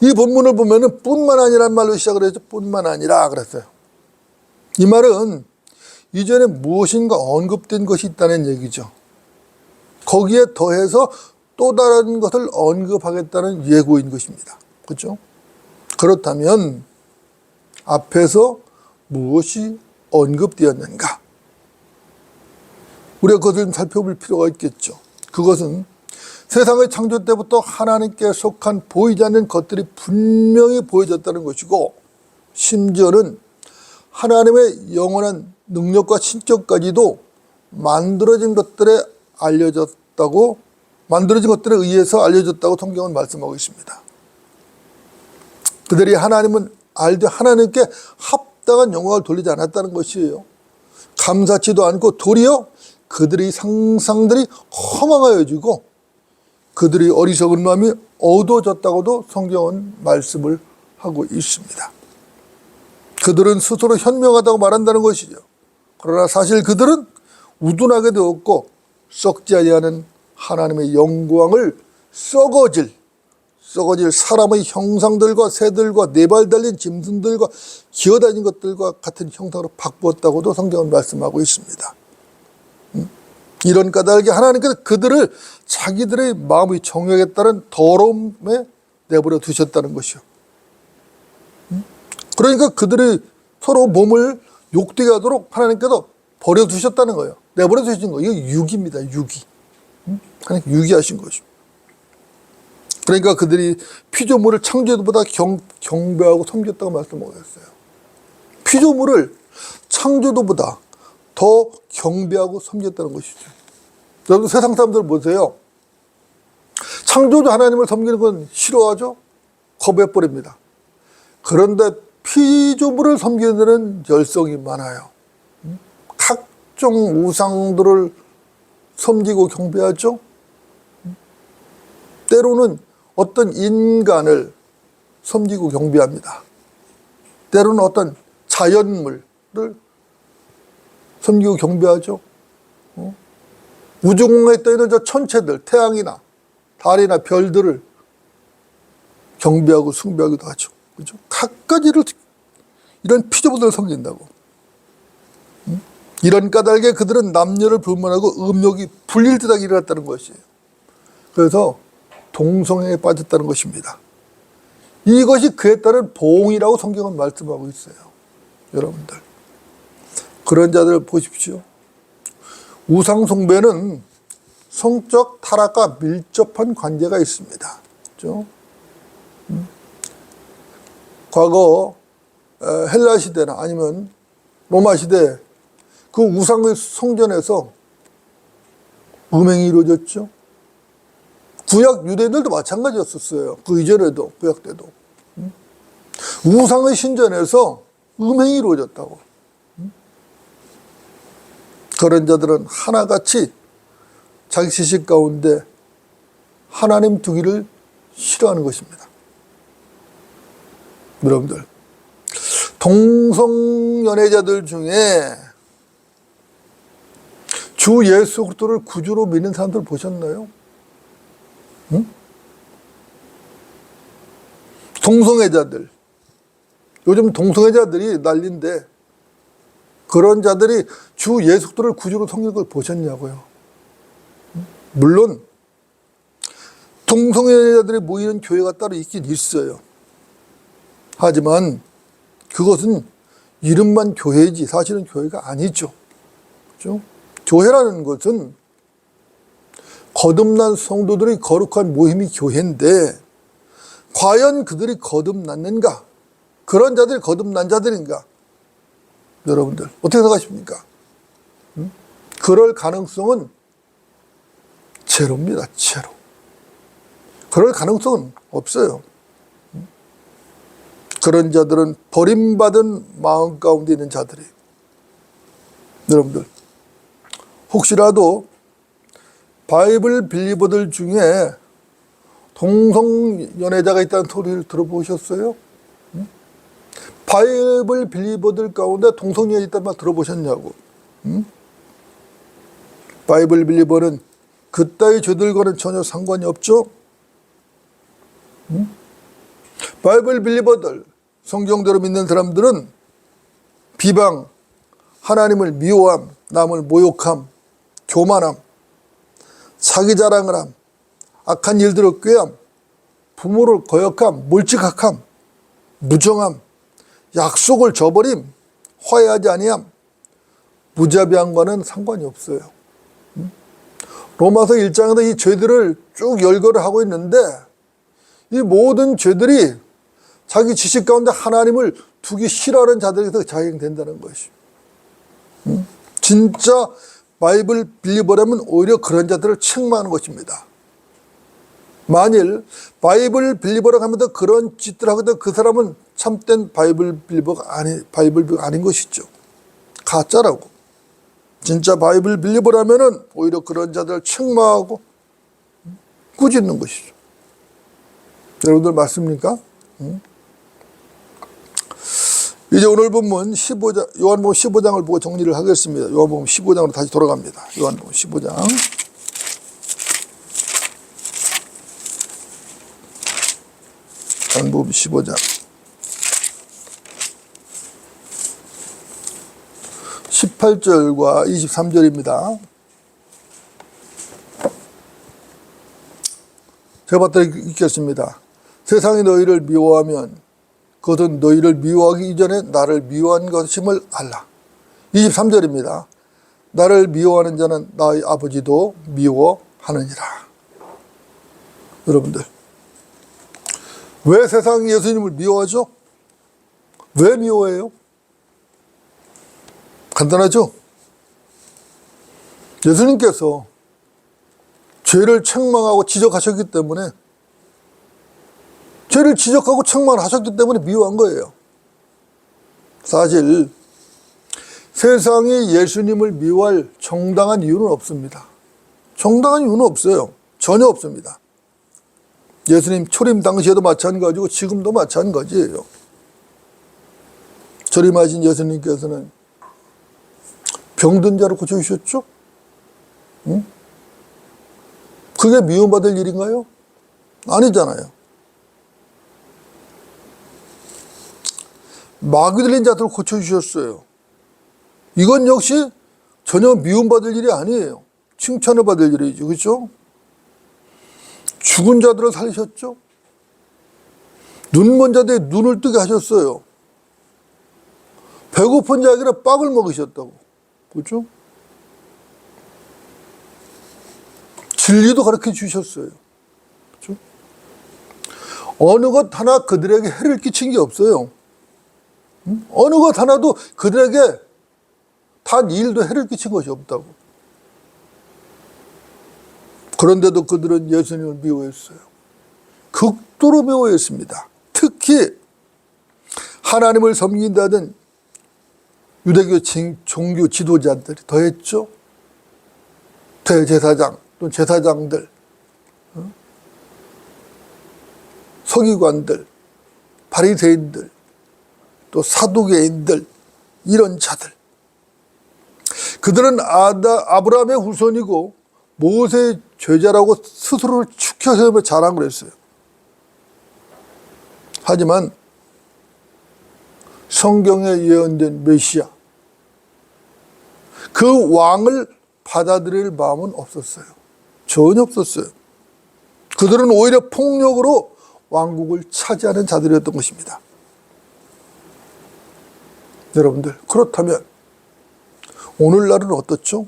[SPEAKER 1] 이 본문을 보면은 뿐만 아니란 말로 시작을 했죠. 뿐만 아니라 그랬어요. 이 말은 이전에 무엇인가 언급된 것이 있다는 얘기죠. 거기에 더해서 또 다른 것을 언급하겠다는 예고인 것입니다. 그렇죠? 그렇다면 앞에서 무엇이 언급되었는가? 우리가 그것을 좀 살펴볼 필요가 있겠죠. 그것은 세상의 창조 때부터 하나님께 속한 보이지 않는 것들이 분명히 보여졌다는 것이고, 심지어는 하나님의 영원한 능력과 신격까지도 만들어진 것들에 의해서 알려졌다고 성경은 말씀하고 있습니다. 그들이 하나님은 알되 하나님께 합당한 영광을 돌리지 않았다는 것이에요. 감사치도 않고 도리어 그들의 상상들이 허망하여지고 그들의 어리석은 마음이 어두워졌다고도 성경은 말씀을 하고 있습니다. 그들은 스스로 현명하다고 말한다는 것이죠. 그러나 사실 그들은 우둔하게 되었고 썩지 아니하는 하나님의 영광을 썩어질 사람의 형상들과 새들과 네 발 달린 짐승들과 기어다니는 것들과 같은 형상으로 바꾸었다고도 성경은 말씀하고 있습니다. 이런 까닭에 하나님께서 그들을 자기들의 마음의 정욕에 따른 더러움에 내버려 두셨다는 것이요. 그러니까 그들이 서로 몸을 욕되게 하도록 하나님께서 버려두셨다는 거예요. 내버려 두신 거예요. 이거 유기입니다. 유기. 하나님 유기하신 것이죠. 그러니까 그들이 피조물을 창조주보다 경배하고 섬겼다고 말씀하고 있어요. 피조물을 창조주보다 더 경배하고 섬겼다는 것이죠. 여러분 세상 사람들 보세요. 창조주 하나님을 섬기는 건 싫어하죠? 거부해버립니다. 그런데 피조물을 섬기는 데는 열성이 많아요. 각종 우상들을 섬기고 경배하죠? 때로는 어떤 인간을 섬기고 경배합니다. 때로는 어떤 자연물을 섬기고 경배하죠. 우주공간에 떠있는 저 천체들, 태양이나 달이나 별들을 경배하고 숭배하기도 하죠. 그죠? 각가지를 이런 피조물들을 섬긴다고. 이런 까닭에 그들은 남녀를 불문하고 음욕이 불릴 듯하게 일어났다는 것이에요. 그래서 동성애에 빠졌다는 것입니다. 이것이 그에 따른 보응이라고 성경은 말씀하고 있어요. 여러분들. 그런 자들 보십시오. 우상숭배는 성적 타락과 밀접한 관계가 있습니다. 그렇죠? 과거 헬라 시대나 아니면 로마 시대 그 우상의 성전에서 음행이 이루어졌죠. 구약 유대인들도 마찬가지였었어요. 그 이전에도, 구약 때도. 우상의 신전에서 음행이 이루어졌다고. 그런 자들은 하나같이 자기 지식 가운데 하나님 두기를 싫어하는 것입니다. 여러분들, 동성연애자들 중에 주 예수 그리스도를 구주로 믿는 사람들 보셨나요? 응? 동성애자들. 요즘 동성애자들이 난리인데 그런 자들이 주 예수 그리스도를 구주로 섬기는 걸 보셨냐고요. 물론 동성애자들이 모이는 교회가 따로 있긴 있어요. 하지만 그것은 이름만 교회이지 사실은 교회가 아니죠. 그렇죠? 교회라는 것은 거듭난 성도들의 거룩한 모임이 교회인데 과연 그들이 거듭났는가? 그런 자들이 거듭난 자들인가? 여러분들 어떻게 생각하십니까? 그럴 가능성은 제로입니다. 제로. 그럴 가능성은 없어요. 그런 자들은 버림받은 마음 가운데 있는 자들이. 여러분들 혹시라도 바이블 빌리버들 중에 동성연애자가 있다는 소리를 들어보셨어요? 바이블 빌리버들 가운데 동성연애 있다는 말 들어보셨냐고. 바이블 빌리버는 그따위 죄들과는 전혀 상관이 없죠. 바이블 빌리버들, 성경대로 믿는 사람들은 비방, 하나님을 미워함, 남을 모욕함, 교만함, 자기 자랑을 함, 악한 일들을 꾀함, 부모를 거역함, 몰직학함, 무정함, 약속을 저버림, 화해하지 아니함, 무자비함과는 상관이 없어요. 로마서 1장에서 이 죄들을 쭉 열거를 하고 있는데 이 모든 죄들이 자기 지식 가운데 하나님을 두기 싫어하는 자들에게서 자행된다는 것이. 진짜 바이블 빌리버라면 오히려 그런 자들을 책망하는 것입니다. 만일 바이블 빌리버라고 하면서 그런 짓들을 하거든 그 사람은 참된 바이블 빌리버가 아닌 것이죠. 가짜라고. 진짜 바이블 빌리버라면은 오히려 그런 자들을 책망하고 꾸짖는 것이죠. 여러분들 맞습니까? 이제 오늘 본문 15장, 요한복음 15장을 보고 정리를 하겠습니다. 요한복음 15장으로 다시 돌아갑니다. 요한복음 15장. 요한복음 15장. 18절과 23절입니다. 제가 봤더니 읽겠습니다. 세상이 너희를 미워하면 그것은 너희를 미워하기 이전에 나를 미워한 것임을 알라. 23절입니다. 나를 미워하는 자는 나의 아버지도 미워하느니라. 여러분들, 왜 세상이 예수님을 미워하죠? 왜 미워해요? 간단하죠? 예수님께서 죄를 책망하고 지적하셨기 때문에 죄를 지적하고 책망하셨기 때문에 미워한 거예요. 사실 세상이 예수님을 미워할 정당한 이유는 없습니다. 정당한 이유는 없어요. 전혀 없습니다. 예수님 초림 당시에도 마찬가지고 지금도 마찬가지예요. 초림하신 예수님께서는 병든 자를 고쳐주셨죠? 응? 그게 미움받을 일인가요? 아니잖아요. 마귀 들린 자들을 고쳐주셨어요. 이건 역시 전혀 미움받을 일이 아니에요. 칭찬을 받을 일이죠. 그렇죠? 죽은 자들을 살리셨죠? 눈먼 자들의 눈을 뜨게 하셨어요. 배고픈 자에게는 빵을 먹이셨다고. 그렇죠? 진리도 가르쳐 주셨어요. 그렇죠? 어느 것 하나 그들에게 해를 끼친 게 없어요. 어느 것 하나도 그들에게 단 일도 해를 끼친 것이 없다고. 그런데도 그들은 예수님을 미워했어요. 극도로 미워했습니다. 특히 하나님을 섬긴다는 유대교 종교 지도자들이 더했죠. 대제사장 또는 제사장들, 서기관들, 바리새인들, 또 사두개인들, 이런 자들. 그들은 아브라함의 후손이고 모세의 제자라고 스스로를 축혀세우며 자랑을 했어요. 하지만 성경에 예언된 메시아, 그 왕을 받아들일 마음은 없었어요. 전혀 없었어요. 그들은 오히려 폭력으로 왕국을 차지하는 자들이었던 것입니다. 여러분들, 그렇다면 오늘날은 어떻죠?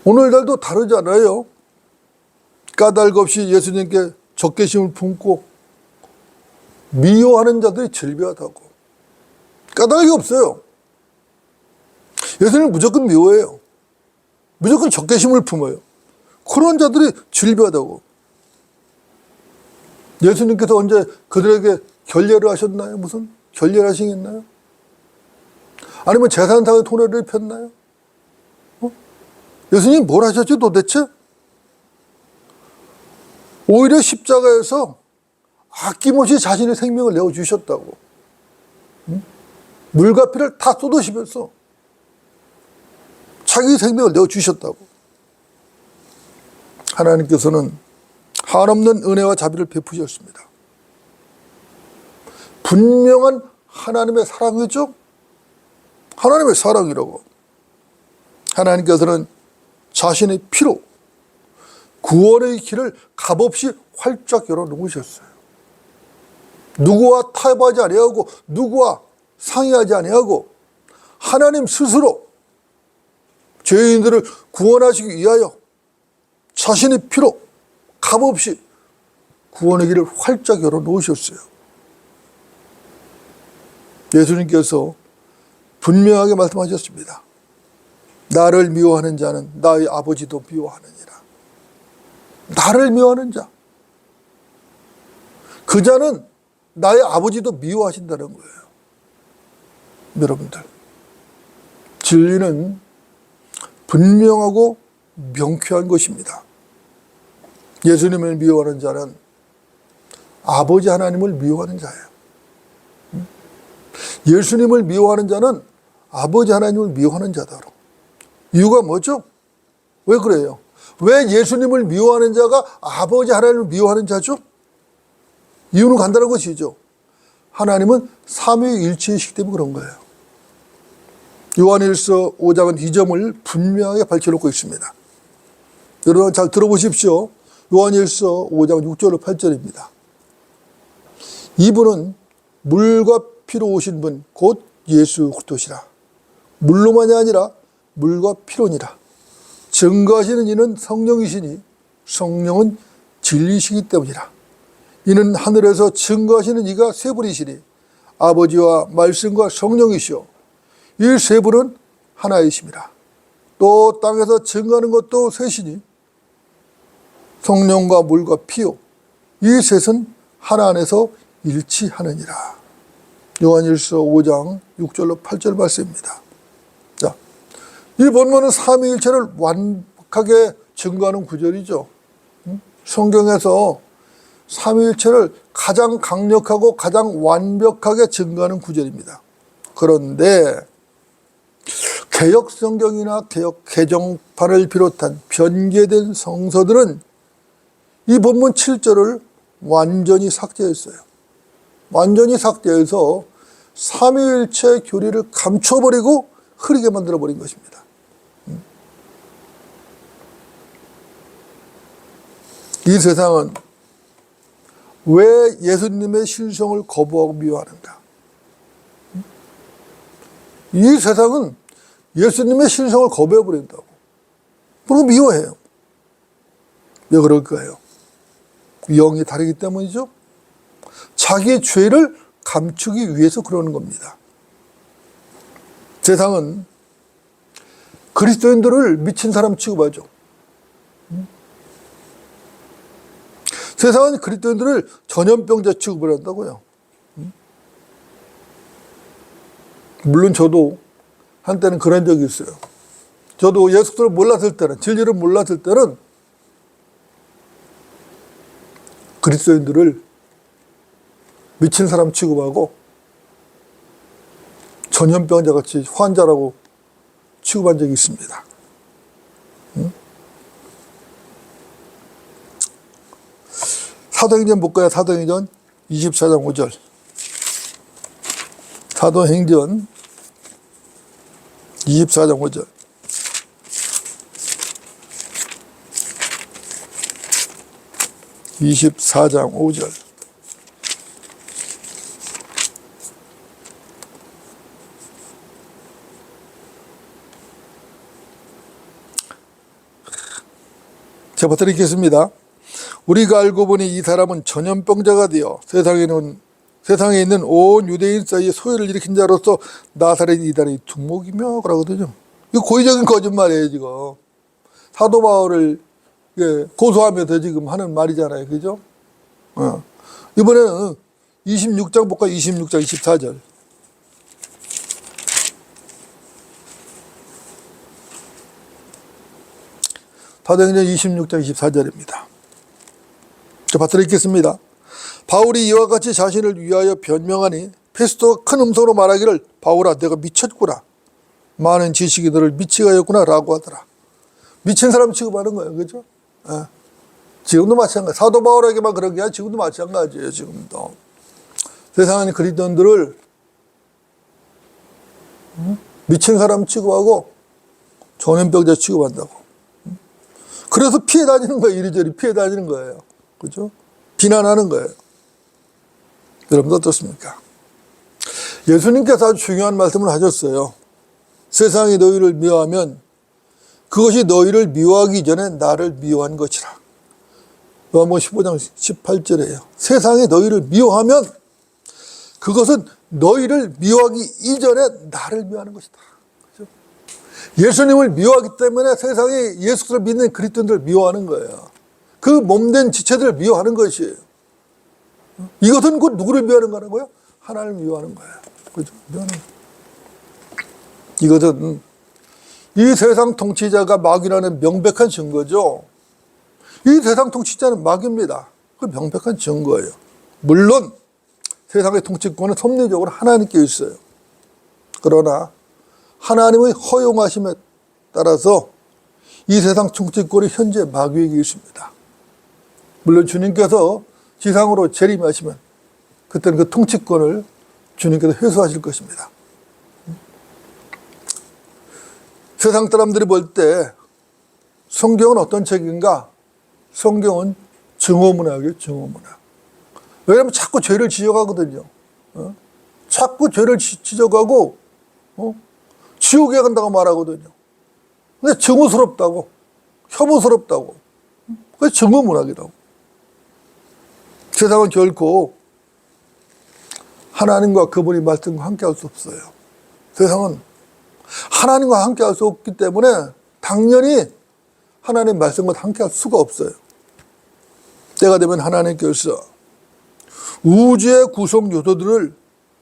[SPEAKER 1] 오늘날도 다르지 않아요. 까닭 없이 예수님께 적개심을 품고 미워하는 자들이 즐비하다고. 까닭이 없어요. 예수님은 무조건 미워해요. 무조건 적개심을 품어요. 그런 자들이 즐비하다고. 예수님께서 언제 그들에게 결례를 하셨나요? 무슨 결례를 하시겠나요? 아니면 재산상의 손해를 입혔나요? 예수님이 뭘 하셨지 도대체? 오히려 십자가에서 아낌없이 자신의 생명을 내어주셨다고. 물과 피를 다 쏟으시면서 자기 생명을 내어주셨다고. 하나님께서는 한없는 은혜와 자비를 베푸셨습니다. 분명한 하나님의 사랑이죠. 하나님의 사랑이라고. 하나님께서는 자신의 피로 구원의 길을 값없이 활짝 열어놓으셨어요. 누구와 타협하지 아니하고 누구와 상의하지 아니하고 하나님 스스로 죄인들을 구원하시기 위하여 자신의 피로 값없이 구원의 길을 활짝 열어놓으셨어요. 예수님께서 분명하게 말씀하셨습니다. 나를 미워하는 자는 나의 아버지도 미워하느니라. 나를 미워하는 자, 그 자는 나의 아버지도 미워하신다는 거예요. 여러분들, 진리는 분명하고 명쾌한 것입니다. 예수님을 미워하는 자는 아버지 하나님을 미워하는 자예요. 예수님을 미워하는 자는 아버지 하나님을 미워하는 자다. 이유가 뭐죠? 왜 그래요? 왜 예수님을 미워하는 자가 아버지 하나님을 미워하는 자죠? 이유는 간단한 것이죠. 하나님은 삼위일체이시기 때문에 그런 거예요. 요한일서 5장은 이 점을 분명하게 밝혀놓고 있습니다. 여러분 잘 들어보십시오. 요한일서 5장 6절 8절입니다. 이분은 물과 피로 오신 분 곧 예수 그리스도시라. 물로만이 아니라 물과 피로니라. 증거하시는 이는 성령이시니 성령은 진리시기 때문이라. 이는 하늘에서 증거하시는 이가 세 분이시니 아버지와 말씀과 성령이시오. 이 세 분은 하나이심이라. 또 땅에서 증거하는 것도 셋이니 성령과 물과 피요. 이 셋은 하나 안에서 일치하느니라. 요한일서 5장 6절로 8절 말씀입니다. 자, 이 본문은 삼위일체를 완벽하게 증거하는 구절이죠. 성경에서 삼위일체를 가장 강력하고 가장 완벽하게 증거하는 구절입니다. 그런데 개역 성경이나 개역 개정판을 비롯한 변개된 성서들은 이 본문 7절을 완전히 삭제했어요. 완전히 삭제해서 삼위일체 교리를 감춰버리고 흐리게 만들어버린 것입니다. 이 세상은 왜 예수님의 신성을 거부하고 미워하는가? 이 세상은 예수님의 신성을 거부해버린다고. 그리고 미워해요. 왜 그럴까요? 영이 다르기 때문이죠. 자기의 죄를 감추기 위해서 그러는 겁니다. 세상은 그리스도인들을 미친 사람 취급하죠. 세상은 그리스도인들을 전염병자 취급을 한다고요. 물론 저도 한때는 그런 적이 있어요. 저도 예수를 몰랐을 때는, 진리를 몰랐을 때는 그리스도인들을 미친 사람 취급하고 전염병자 같이 환자라고 취급한 적이 있습니다. 사도행전 볼까요? 사도행전 24장 5절. 사도행전 24장 5절. (24장 5절) 제가 드리겠습니다. 우리가 알고 보니 이 사람은 전염병자가 되어 세상에 있는 온 유대인 사이에 소요를 일으킨 자로서 나사렛 이단의 두목이며 그러거든요. 이거 고의적인 거짓말이에요. 지금 사도 바울을 고소하면서 지금 하는 말이잖아요. 그죠? 이번에는 26장 볼까요? 26장 24절. 사도행전 26장 24절입니다. 자, 받들어 읽겠습니다. 바울이 이와 같이 자신을 위하여 변명하니 페스토가 큰 음성으로 말하기를 바울아 내가 미쳤구나. 많은 지식이 너를 미치게 하였구나 라고 하더라. 미친 사람 취급하는 거예요. 그죠? 예. 지금도 마찬가지. 사도 바울에게만 그런 게 아니라 지금도 마찬가지예요. 지금도. 세상은 그리스도인들을 미친 사람 취급하고 전염병자 취급한다고. 그래서 피해 다니는 거예요. 이리저리 피해 다니는 거예요. 그죠? 비난하는 거예요. 여러분 어떻습니까? 예수님께서 아주 중요한 말씀을 하셨어요. 세상이 너희를 미워하면 그것이 너희를 미워하기 전에 나를 미워한 것이라. 요한복음 15장 18절에요. 세상이 너희를 미워하면 그것은 너희를 미워하기 이전에 나를 미워하는 것이다. 그렇죠? 예수님을 미워하기 때문에 세상이 예수를 믿는 그리스도인들을 미워하는 거예요. 그 몸된 지체들을 미워하는 것이에요. 이것은 곧 누구를 미워하는 거라고요? 하나님을 미워하는 거예요. 그렇죠? 미워하는 거예요. 이것은 이 세상 통치자가 마귀라는 명백한 증거죠. 이 세상 통치자는 마귀입니다. 그 명백한 증거예요. 물론 세상의 통치권은 섭리적으로 하나님께 있어요. 그러나 하나님의 허용하심에 따라서 이 세상 통치권이 현재 마귀에게 있습니다. 물론 주님께서 지상으로 재림하시면 그때는 그 통치권을 주님께서 회수하실 것입니다. 세상 사람들이 볼 때 성경은 어떤 책인가? 성경은 증오문학이에요. 증오문학. 왜냐하면 자꾸 죄를 지적하거든요. 자꾸 죄를 지적하고 지옥에 간다고 말하거든요. 근데 증오스럽다고, 혐오스럽다고. 그게 증오문학이라고. 세상은 결코 하나님과 그분의 말씀과 함께 할 수 없어요. 세상은 하나님과 함께 할 수 없기 때문에 당연히 하나님의 말씀과 함께 할 수가 없어요. 때가 되면 하나님께서 우주의 구성 요소들을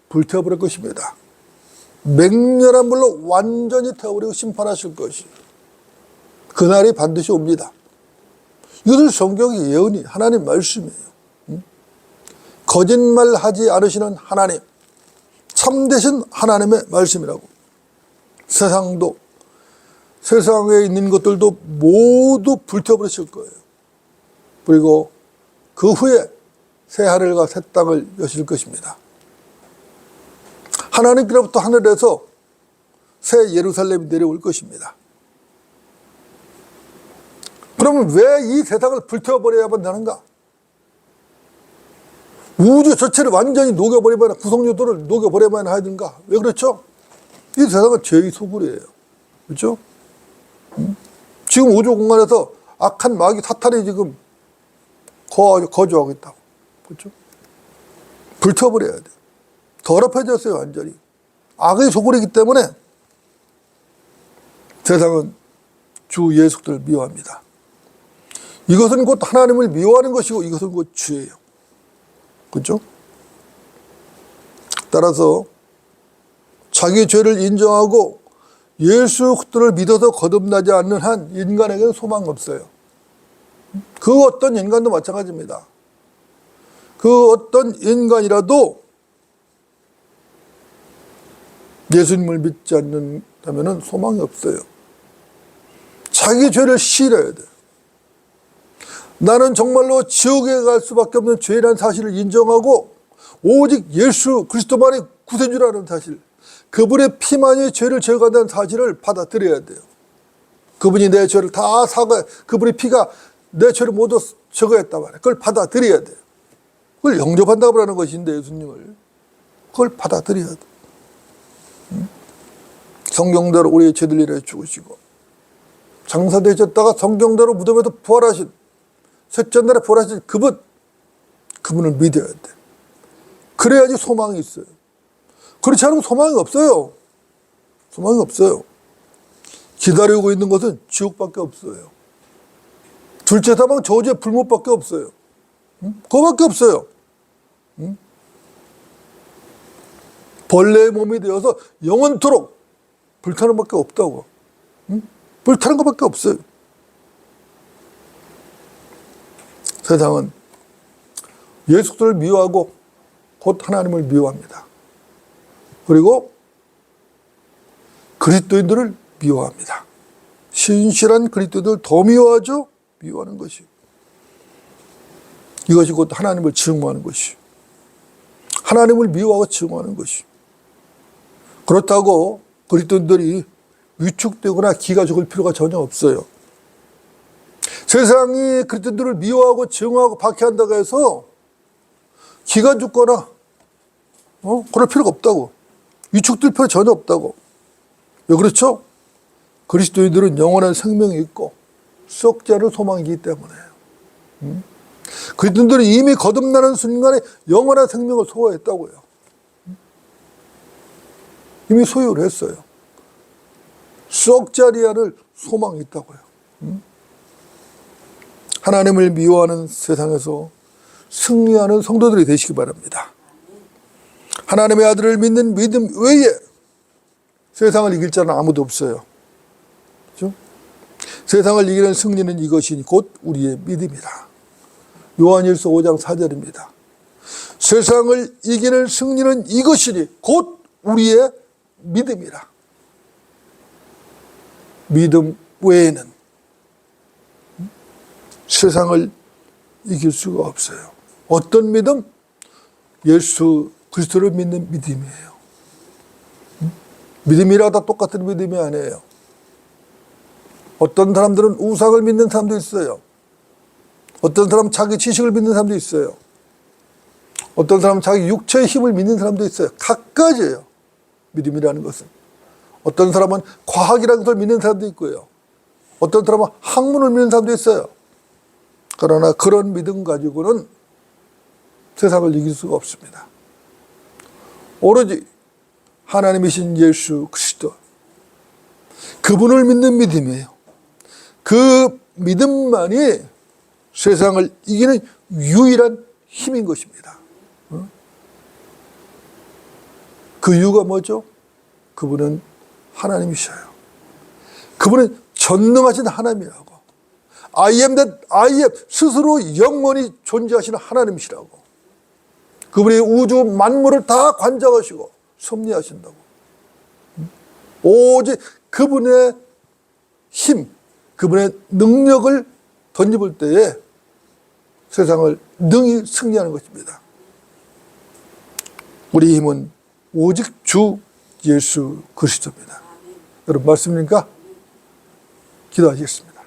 [SPEAKER 1] 불태워버릴 것입니다. 맹렬한 불로 완전히 태워버리고 심판하실 것이에요. 그날이 반드시 옵니다. 이것은 성경의 예언이 하나님 말씀이에요. 거짓말하지 않으시는 하나님, 참되신 하나님의 말씀이라고. 세상도, 세상에 있는 것들도 모두 불태워버리실 거예요. 그리고 그 후에 새 하늘과 새 땅을 여실 것입니다. 하나님께로부터 하늘에서 새 예루살렘이 내려올 것입니다. 그러면 왜 이 세상을 불태워버려야만 하는가? 우주 전체를 완전히 녹여버리거나 구성요소를 녹여버려야만 하든가? 왜 그렇죠? 이 세상은 죄의 소굴이에요. 그렇죠? 지금 우주 공간에서 악한 마귀 사탄이 지금 거주하고 있다고. 그렇죠? 불태워버려야 돼요. 더럽혀졌어요, 완전히. 악의 소굴이기 때문에 세상은 주 예수를 미워합니다. 이것은 곧 하나님을 미워하는 것이고 이것은 곧 죄예요. 그렇죠? 따라서 자기 죄를 인정하고 예수 그리스도를 믿어서 거듭나지 않는 한 인간에게는 소망 없어요. 그 어떤 인간도 마찬가지입니다. 그 어떤 인간이라도 예수님을 믿지 않는다면 소망이 없어요. 자기 죄를 시인해야 돼요. 나는 정말로 지옥에 갈 수밖에 없는 죄라는 사실을 인정하고 오직 예수 그리스도만이 구세주라는 사실, 그분의 피만이 죄를 제거한다는 사실을 받아들여야 돼요. 그분이 내 죄를 다 그분의 피가 내 죄를 모두 제거했단 말이에요. 그걸 받아들여야 돼요. 그걸 영접한다고 하는 것인데 예수님을 그걸 받아들여야 돼요. 성경대로 우리의 죄들 위해 죽으시고 장사되셨다가 성경대로 무덤에서 부활하신 셋째 날에 부활하신 그분을 믿어야 돼. 그래야지 소망이 있어요. 그렇지 않으면 소망이 없어요. 소망이 없어요. 기다리고 있는 것은 지옥밖에 없어요. 둘째 사망 저주의 불못밖에 없어요. 그거밖에 없어요. 벌레의 몸이 되어서 영원토록 불타는 것밖에 없다고. 불타는 것밖에 없어요. 세상은 예수를 미워하고 곧 하나님을 미워합니다. 그리고 그리스도인들을 미워합니다. 신실한 그리스도인들을 더 미워하죠. 미워하는 것이. 이것이 곧 하나님을 증오하는 것이. 하나님을 미워하고 증오하는 것이. 그렇다고 그리스도인들이 위축되거나 기가 죽을 필요가 전혀 없어요. 세상이 그리스도인들을 미워하고 증오하고 박해한다고 해서 기가 죽거나 그럴 필요가 없다고. 위축될 필요 전혀 없다고. 왜 그렇죠? 그리스도인들은 영원한 생명이 있고 썩지 않을 소망이기 때문에요. 그리스도인들은 이미 거듭나는 순간에 영원한 생명을 소유했다고요. 이미 소유를 했어요. 썩지 않을 소망이 있다고요. 하나님을 미워하는 세상에서 승리하는 성도들이 되시기 바랍니다. 하나님의 아들을 믿는 믿음 외에 세상을 이길 자는 아무도 없어요. 그렇죠? 세상을 이기는 승리는 이것이니 곧 우리의 믿음이라. 요한일서 5장 4절입니다. 세상을 이기는 승리는 이것이니 곧 우리의 믿음이라. 믿음 외에는 세상을 이길 수가 없어요. 어떤 믿음? 예수 그리스도를 믿는 믿음이에요. 믿음이라 다 똑같은 믿음이 아니에요. 어떤 사람들은 우상을 믿는 사람도 있어요. 어떤 사람은 자기 지식을 믿는 사람도 있어요. 어떤 사람은 자기 육체의 힘을 믿는 사람도 있어요. 각가지예요. 믿음이라는 것은. 어떤 사람은 과학이라는 것을 믿는 사람도 있고요. 어떤 사람은 학문을 믿는 사람도 있어요. 그러나 그런 믿음 가지고는 세상을 이길 수가 없습니다. 오로지 하나님이신 예수 그리스도, 그분을 믿는 믿음이에요. 그 믿음만이 세상을 이기는 유일한 힘인 것입니다. 그 이유가 뭐죠? 그분은 하나님이셔요. 그분은 전능하신 하나님이라고. I am that I am, 스스로 영원히 존재하시는 하나님이시라고. 그분이 우주 만물을 다 관장하시고 섭리하신다고. 오직 그분의 힘, 그분의 능력을 던져볼 때에 세상을 능히 승리하는 것입니다. 우리 힘은 오직 주 예수 그리스도입니다. 여러분 말씀입니까? 기도하시겠습니다.